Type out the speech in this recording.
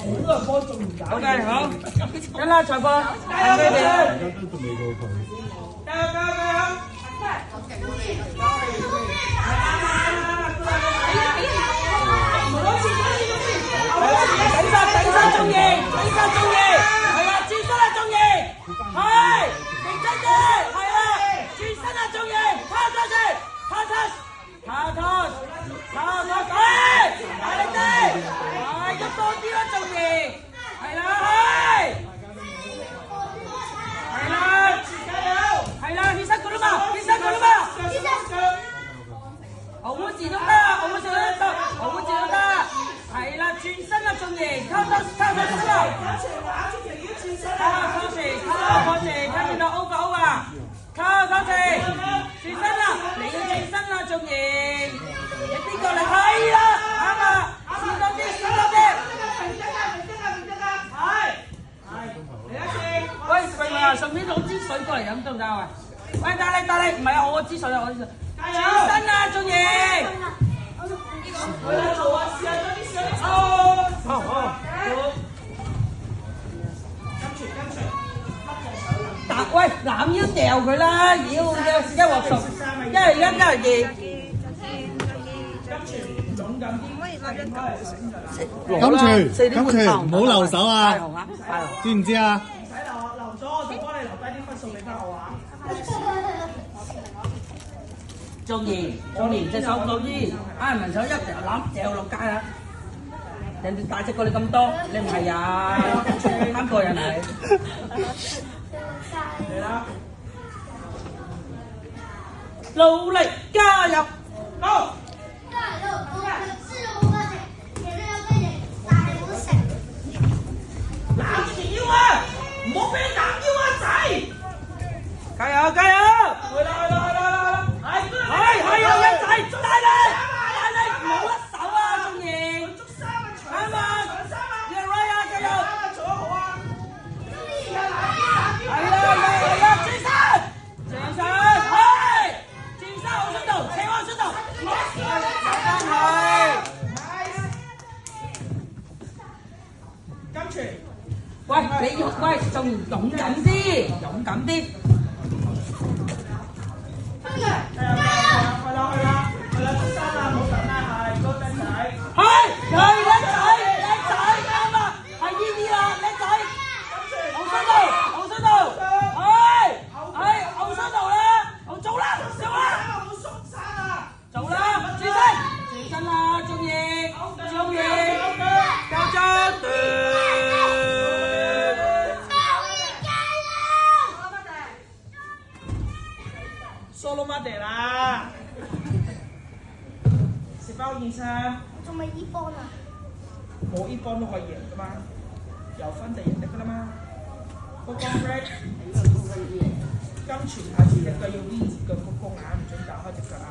多人幫仲唔搞？OK， 好，得啦，裁判，係佢哋。大家都仲未到佢。加油加油加油！頂晒中型，係啦，轉身啦中型，係，認真啲，係啦，轉身啦中型，拋出去，拋出，大力啲，係，喐多啲啦中型，係啦，係啦，起身佢啦嘛，我們自都得，係啦，轉身啦中型，靠到身啦，看見到 over 啊，靠轉身啦，你要轉身啦中型，你邊個嚟？係啦，啱啊，試多啲，喂，順便攞支水過嚟飲得唔得啊？喂，大力，唔係啊，我支水啊，轉身啦中型。喂，攬腰掉佢啦！妖，一鑊熟，一人熱。金唔好留手啊！知唔知啊？唔使留咗我就幫你留低啲分數俾翻我啊！中年隻手到啲，文手一掉落街啦！人哋大隻過你咁多，你唔係啊？貪過人係。嚟啦！努力加油！好！攬住條腰啊！唔好俾你攬腰啊，仔！加油！去啦！係有一仔，大力，唔好甩手啊，中型！啱啊！要 right 啊，加油！做得好啊！係啦，轉身，好速度，斜往速度，金泉，喂，仲勇敢啲，去啦！出山啦，唔好等啦，係高登仔。係叻仔，啱啊，係呢啲啦，叻仔，後生度，係後生度啦，做啦，好鬆散啊！做啦，轉身啦，中型，交張段。Solo Mate 啦，食包燕餐，仲未依波啊！冇依幫都可以贏噶嘛，有分就贏得噶啦嘛。個光 break， 金泉下次隻腳要呢隻腳高高眼，唔准打開隻腳啊！